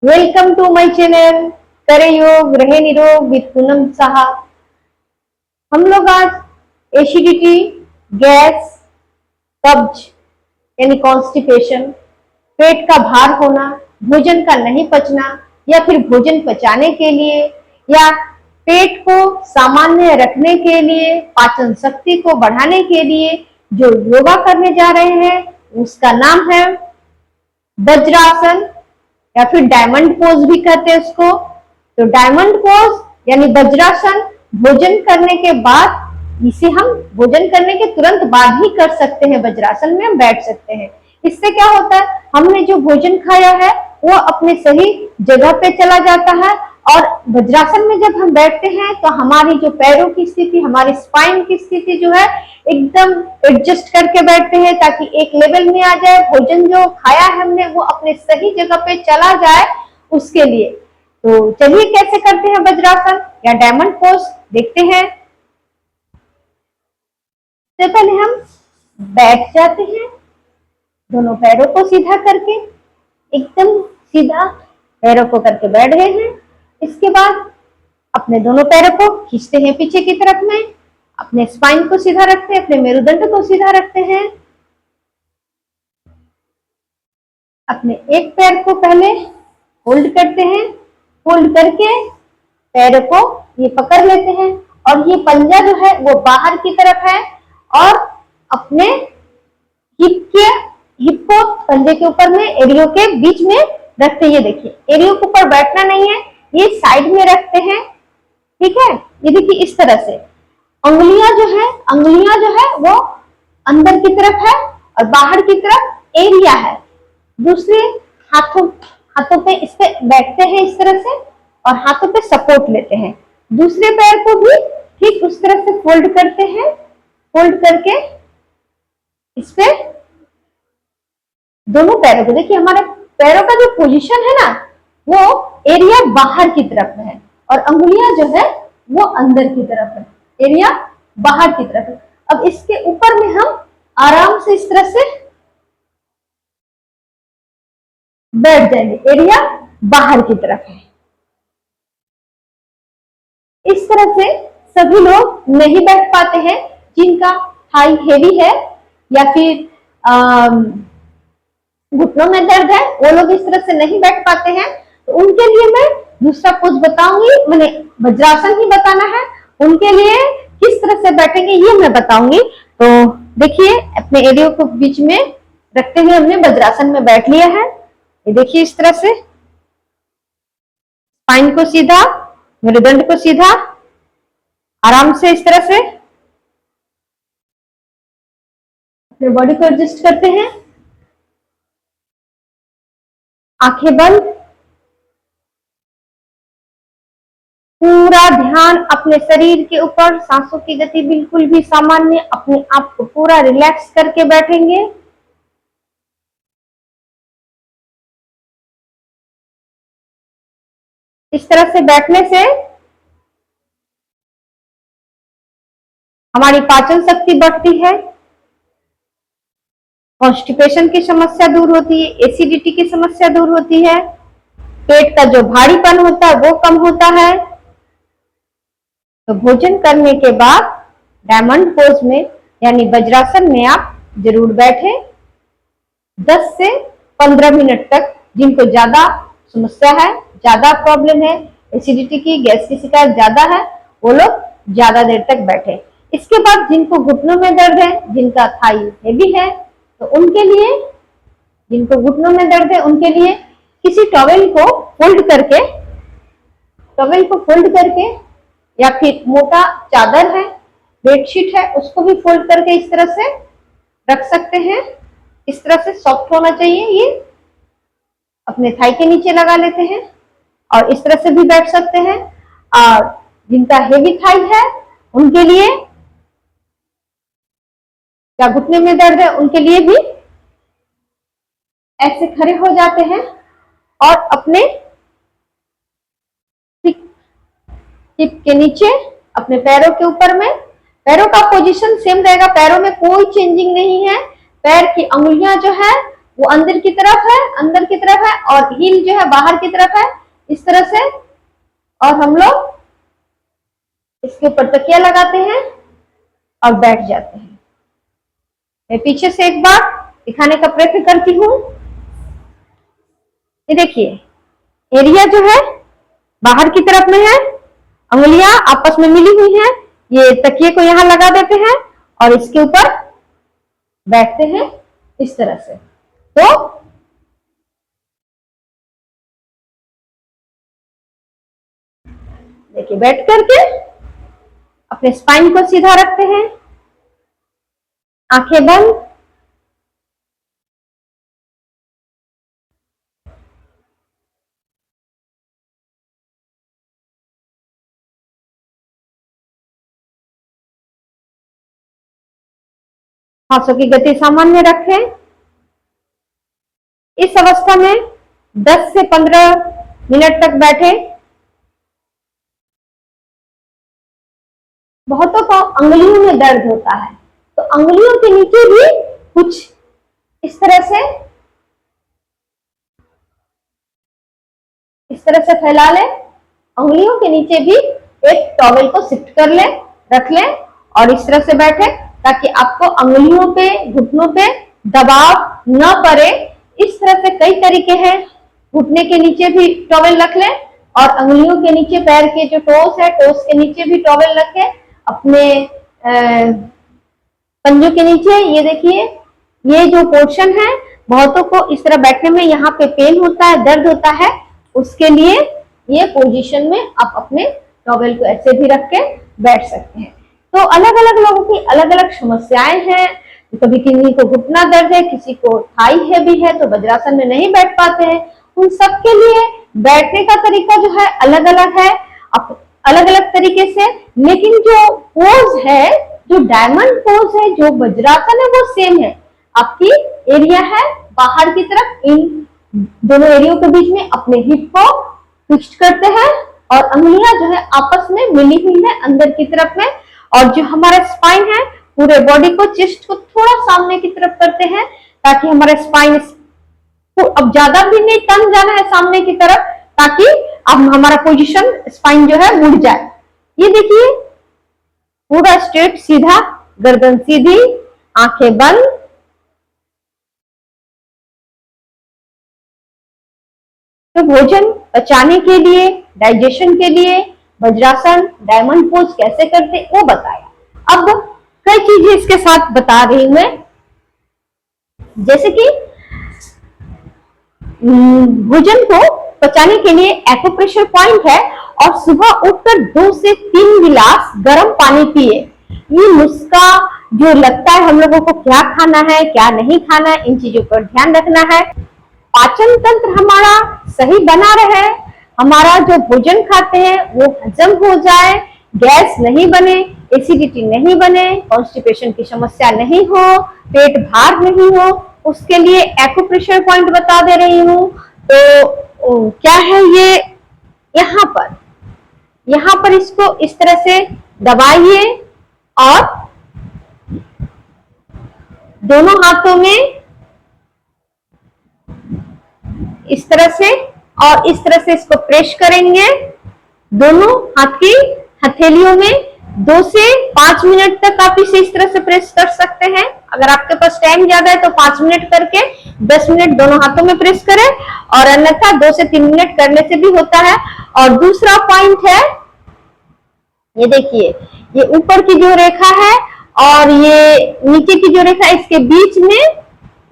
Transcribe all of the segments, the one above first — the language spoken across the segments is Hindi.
वेलकम टू माय चैनल करे योग रहे निरोग विद पूनम साहा। हम लोग आज एसिडिटी, गैस, कब्ज यानी कॉन्स्टिपेशन, पेट का भार होना, भोजन का नहीं पचना या फिर भोजन पचाने के लिए या पेट को सामान्य रखने के लिए, पाचन शक्ति को बढ़ाने के लिए जो योगा करने जा रहे हैं उसका नाम है वज्रासन या फिर डायमंड पोज भी कहते हैं उसको। तो डायमंड पोज यानी वज्रासन भोजन करने के बाद, इसे हम भोजन करने के तुरंत बाद ही कर सकते हैं। वज्रासन में हम बैठ सकते हैं। इससे क्या होता है, हमने जो भोजन खाया है वो अपने सही जगह पे चला जाता है। और वज्रासन में जब हम बैठते हैं तो हमारी जो पैरों की स्थिति, हमारी स्पाइन की स्थिति जो है एकदम एडजस्ट करके बैठते हैं ताकि एक लेवल में आ जाए, भोजन जो खाया है हमने वो अपने सही जगह पे चला जाए उसके लिए। तो चलिए कैसे करते हैं वज्रासन या डायमंड पोज देखते हैं। सबसे पहले हम बैठ जाते हैं, दोनों पैरों को सीधा करके, एकदम सीधा पैरों को करके बैठ गए हैं। इसके बाद अपने दोनों पैरों को खींचते हैं पीछे की तरफ में, अपने स्पाइन को सीधा रखते हैं, अपने मेरुदंड को सीधा रखते हैं। अपने एक पैर को पहले होल्ड करते हैं, होल्ड करके पैरों को ये पकड़ लेते हैं और ये पंजा जो है वो बाहर की तरफ है और अपने हिप को पंजे के ऊपर में, एरियो के बीच में रखते हैं। ये देखिए, एरियो के ऊपर बैठना नहीं है, ये साइड में रखते हैं। ठीक है, ये देखिए इस तरह से अंगुलियां जो है वो अंदर की तरफ है और बाहर की तरफ एरिया है। दूसरे हाथों पे इस पे बैठते हैं इस तरह से और हाथों पे सपोर्ट लेते हैं। दूसरे पैर को भी ठीक उस तरह से फोल्ड करते हैं, फोल्ड करके इस पे दोनों पैरों को, देखिए हमारे पैरों का जो पोजीशन है ना वो एरिया बाहर की तरफ है और अंगुलियां जो है वो अंदर की तरफ है, एरिया बाहर की तरफ है। अब इसके ऊपर में हम आराम से इस तरह से बैठ जाएंगे, एरिया बाहर की तरफ है। इस तरह से सभी लोग नहीं बैठ पाते हैं, जिनका थाई हेवी है या फिर घुटनों में दर्द है, वो लोग इस तरह से नहीं बैठ पाते हैं। तो उनके लिए मैं दूसरा पोज बताऊंगी, मैंने वज्रासन ही बताना है। उनके लिए किस तरह से बैठेंगे ये मैं बताऊंगी। तो देखिए, अपने एरियो को बीच में रखते हुए हमने वज्रासन में बैठ लिया है। ये देखिए इस तरह से स्पाइन को सीधा, मेरुदंड को सीधा, आराम से इस तरह से अपने बॉडी को एडजस्ट करते हैं। आंखें बंद, पूरा ध्यान अपने शरीर के ऊपर, सांसों की गति बिल्कुल भी सामान्य, अपने आप को पूरा रिलैक्स करके बैठेंगे। इस तरह से बैठने से हमारी पाचन शक्ति बढ़ती है, कॉन्स्टिपेशन की समस्या दूर होती है, एसिडिटी की समस्या दूर होती है, पेट का जो भारीपन होता है वो कम होता है। तो भोजन करने के बाद डायमंड पोज में यानी वज्रासन में आप जरूर बैठें। 10 से 15 मिनट तक, जिनको ज्यादा समस्या है, ज्यादा प्रॉब्लम है, एसिडिटी की, गैस की शिकायत ज्यादा है, वो लोग ज्यादा देर तक बैठे। इसके बाद जिनको घुटनों में दर्द है, जिनका थाई हेवी है, तो उनके लिए, जिनको घुटनों में दर्द है उनके लिए किसी टॉवेल को फोल्ड करके या फिर मोटा चादर है, बेडशीट है, उसको भी फोल्ड करके इस तरह से रख सकते हैं। इस तरह से सॉफ्ट होना चाहिए, ये अपने थाई के नीचे लगा लेते हैं और इस तरह से भी बैठ सकते हैं। और जिनका हेवी थाई है उनके लिए, या घुटने में दर्द है उनके लिए भी ऐसे खड़े हो जाते हैं और अपने हिप के नीचे, अपने पैरों के ऊपर में, पैरों का पोजीशन सेम रहेगा, पैरों में कोई चेंजिंग नहीं है। पैर की अंगुलियां जो है वो अंदर की तरफ है, अंदर की तरफ है, और हील जो है बाहर की तरफ है, इस तरह से। और हम लोग इसके ऊपर तकिया लगाते हैं और बैठ जाते हैं। मैं पीछे से एक बार दिखाने का प्रयत्न करती हूँ। ये देखिए, एरिया जो है बाहर की तरफ में है, अंगुलियां आपस में मिली हुई हैं। ये तकिए को यहां लगा देते हैं और इसके ऊपर बैठते हैं इस तरह से। तो देखिए, बैठ करके अपने स्पाइन को सीधा रखते हैं, आंखें बंद। सांसों की गति सामान्य रखें। इस अवस्था में 10 से 15 मिनट तक बैठे। बहुतों को अंगुलियों में दर्द होता है, तो अंगुलियों के नीचे भी कुछ इस तरह से फैला ले। अंगुलियों के नीचे भी एक टॉवेल को शिफ्ट कर ले, रख ले और इस तरह से बैठे, ताकि आपको अंगुलियों पे, घुटनों पे दबाव न पड़े। इस तरह से कई तरीके हैं। घुटने के नीचे भी टॉवेल रख ले और अंगुलियों के नीचे, पैर के जो टोस है, टोस के नीचे भी टॉवेल रखे। अपने पंजों के नीचे, ये देखिए, ये जो पोर्शन है, बहुतों को इस तरह बैठने में यहाँ पे पेन होता है, दर्द होता है, उसके लिए ये पोजीशन में आप अपने टॉवेल को ऐसे भी रख के बैठ सकते हैं। तो अलग अलग लोगों की अलग अलग समस्याएं हैं। कभी किसी को घुटना दर्द है, किसी को थाई है भी है, तो वज्रासन में नहीं बैठ पाते हैं। उन सबके लिए बैठने का तरीका जो है अलग अलग है, अलग अलग तरीके से। लेकिन जो पोज है, जो डायमंड पोज है, जो वज्रासन है, वो सेम है। आपकी एरिया है बाहर की तरफ, इन दोनों एरियो के बीच में अपने हिप को फिक्स करते हैं और अंगुलियां जो है आपस में मिली हुई है अंदर की तरफ में। और जो हमारा स्पाइन है, पूरे बॉडी को, चेस्ट को थोड़ा सामने की तरफ करते हैं, ताकि हमारा स्पाइन अब ज्यादा भी नहीं तन जाना है सामने की तरफ, ताकि अब हमारा पोजीशन स्पाइन जो है मुड़ जाए। ये देखिए, पूरा स्ट्रेट, सीधा, गर्दन सीधी, आंखें बंद। तो भोजन पचाने के लिए, डाइजेशन के लिए वज्रासन, डायमंड पोज कैसे करते वो बताया। अब कई चीजें इसके साथ बता रही हूं मैं, जैसे कि भोजन को पचाने के लिए एक्यूप्रेशर पॉइंट है, और सुबह उठकर 2 से 3 गिलास गर्म पानी पिए। ये नुस्खा जो लगता है हम लोगों को, क्या खाना है क्या नहीं खाना है, इन चीजों पर ध्यान रखना है। पाचन तंत्र हमारा सही बना रहे, हमारा जो भोजन खाते हैं वो हजम हो जाए, गैस नहीं बने, एसिडिटी नहीं बने, कॉन्स्टिपेशन की समस्या नहीं हो, पेट भार नहीं हो, उसके लिए एक्यूप्रेशर पॉइंट बता दे रही हूँ। तो क्या है ये, यहाँ पर इसको इस तरह से दबाइए और दोनों हाथों में इस तरह से और इस तरह से इसको प्रेस करेंगे। दोनों हाथ की हथेलियों में 2 से 5 मिनट तक आप इसे इस तरह से प्रेस कर सकते हैं। अगर आपके पास टाइम ज्यादा है तो 5 मिनट करके 10 मिनट दोनों हाथों में प्रेस करें, और अन्यथा 2 से 3 मिनट करने से भी होता है। और दूसरा पॉइंट है, ये देखिए, ये ऊपर की जो रेखा है और ये नीचे की जो रेखा, इसके बीच में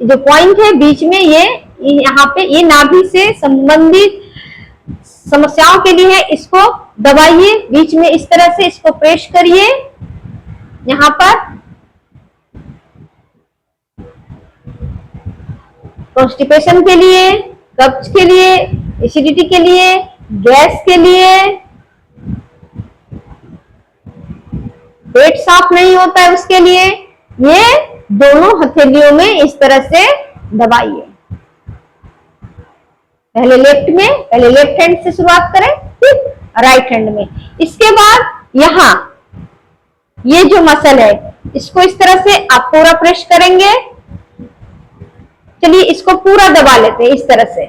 जो पॉइंट है, बीच में ये यहाँ पे, ये नाभि से संबंधित समस्याओं के लिए है। इसको दबाइए, बीच में इस तरह से इसको प्रेस करिए। यहाँ पर कॉन्स्टिपेशन के लिए, कब्ज के लिए, एसिडिटी के लिए, गैस के लिए, पेट साफ नहीं होता है उसके लिए, ये दोनों हथेलियों में इस तरह से दबाइए। पहले लेफ्ट हैंड से शुरुआत करें, फिर राइट हैंड में। इसके बाद यहाँ ये जो मसल है, इसको इस तरह से आप पूरा प्रेस करेंगे। चलिए इसको पूरा दबा लेते हैं इस तरह से,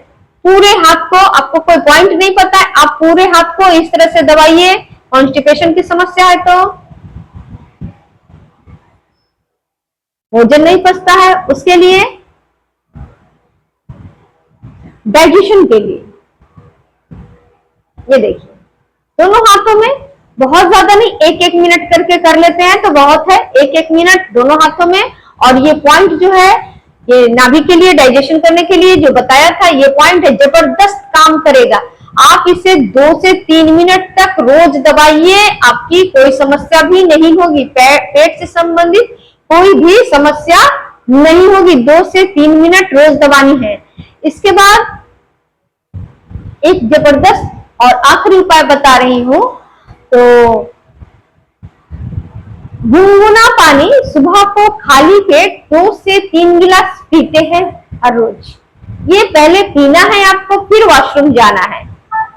पूरे हाथ को। आपको कोई पॉइंट नहीं पता है, आप पूरे हाथ को इस तरह से दबाइए। कॉन्स्टिपेशन की समस्या है तो, भोजन नहीं पचता है उसके लिए, डाइजेशन के लिए। ये देखिए दोनों हाथों में, बहुत ज्यादा नहीं, एक एक मिनट करके कर लेते हैं तो बहुत है, एक एक मिनट दोनों हाथों में। और ये पॉइंट जो है ये नाभि के लिए, डाइजेशन करने के लिए जो बताया था, ये पॉइंट है, जबरदस्त काम करेगा। आप इसे 2 से 3 मिनट तक रोज दबाइए, आपकी कोई समस्या भी नहीं होगी, पेट से संबंधित कोई भी समस्या नहीं होगी। 2 से 3 मिनट रोज दबानी है। इसके बाद एक जबरदस्त और आखिरी उपाय बता रही हूं। तो गुनगुना पानी सुबह को खाली पेट 2 से 3 गिलास पीते हैं हर रोज। ये पहले पीना है आपको, फिर वॉशरूम जाना है,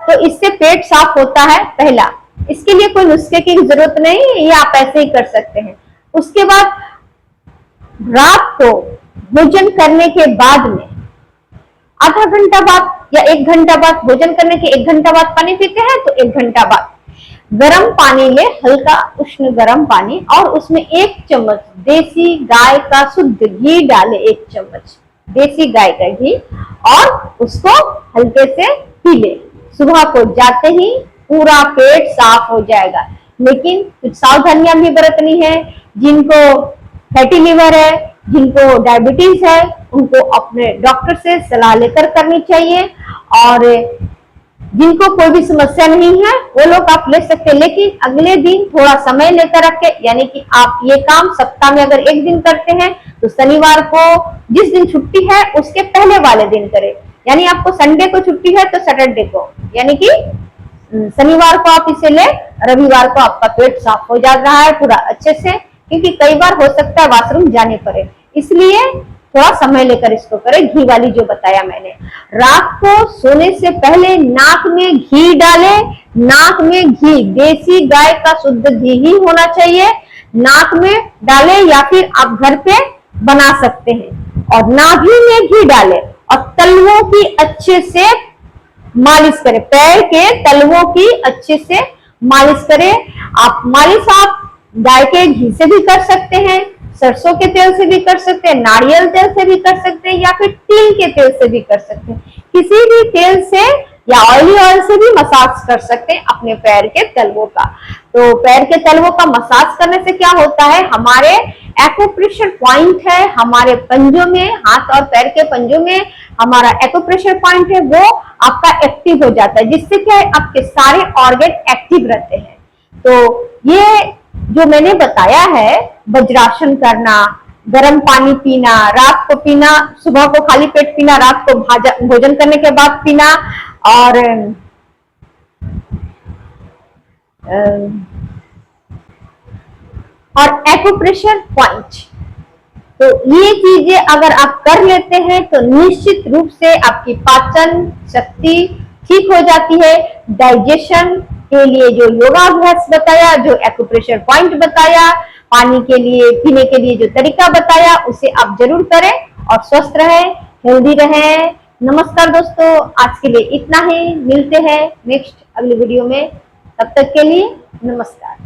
तो इससे पेट साफ होता है। पहला, इसके लिए कोई नुस्खे की जरूरत नहीं, ये आप ऐसे ही कर सकते हैं। उसके बाद रात को भोजन करने के बाद में आधा घंटा बाद या 1 घंटा बाद, भोजन करने के 1 घंटा बाद पानी पीते हैं तो 1 घंटा बाद गर्म पानी ले, हल्का उष्ण गर्म पानी, और उसमें 1 चम्मच देसी गाय का शुद्ध घी डाले, 1 चम्मच देसी गाय का घी, और उसको हल्के से पी ले। सुबह को जाते ही पूरा पेट साफ हो जाएगा। लेकिन कुछ सावधानियां भी बरतनी है। जिनको फैटी लिवर है, जिनको डायबिटीज है, उनको अपने डॉक्टर से सलाह लेकर करनी चाहिए। और जिनको कोई भी समस्या नहीं है वो लोग आप ले सकते हैं, लेकिन अगले दिन थोड़ा समय लेकर रखे। यानी कि आप ये काम सप्ताह में अगर 1 दिन करते हैं तो शनिवार को, जिस दिन छुट्टी है उसके पहले वाले दिन करें। यानी आपको संडे को छुट्टी है तो सैटरडे को, यानी कि शनिवार को आप इसे ले, रविवार को आपका पेट साफ हो जा रहा है पूरा अच्छे से। क्योंकि कई बार हो सकता है वॉशरूम जाने पड़े, इसलिए थोड़ा समय लेकर इसको करें। घी वाली जो बताया मैंने, रात को सोने से पहले नाक में घी डालें। नाक में घी, देसी गाय का शुद्ध घी ही होना चाहिए, नाक में डालें, या फिर आप घर पे बना सकते हैं। और नाभि में घी डालें और तलवों की अच्छे से मालिश करें, पैर के तलवों की अच्छे से मालिश करें। आप मालिश आप गाय के घी से भी कर सकते हैं, सरसों के तेल से भी कर सकते हैं, नारियल तेल से भी कर सकते हैं, या फिर तिल के तेल से भी कर सकते हैं। किसी भी तेल से या ऑयली ऑयल से भी मसाज कर सकते हैं अपने पैर के तलवों का। तो पैर के तलवों का मसाज करने से क्या होता है, हमारे एक्यूप्रेशर पॉइंट है हमारे पंजों में, हाथ और पैर के पंजों में हमारा एक्यूप्रेशर पॉइंट है, वो आपका एक्टिव हो जाता है, जिससे क्या है आपके सारे ऑर्गन एक्टिव रहते हैं। तो ये जो मैंने बताया है, वज्रासन करना, गर्म पानी पीना, रात को पीना, सुबह को खाली पेट पीना, रात को भोजन करने के बाद पीना, और एक्यूप्रेशर पॉइंट, तो ये चीजें अगर आप कर लेते हैं तो निश्चित रूप से आपकी पाचन शक्ति ठीक हो जाती है। डाइजेशन के लिए जो योगाभ्यास बताया, जो एक्यूप्रेशर पॉइंट बताया, पानी के लिए, पीने के लिए जो तरीका बताया, उसे आप जरूर करें और स्वस्थ रहें, हेल्दी रहें। नमस्कार दोस्तों, आज के लिए इतना ही। मिलते हैं नेक्स्ट अगली वीडियो में, तब तक के लिए नमस्कार।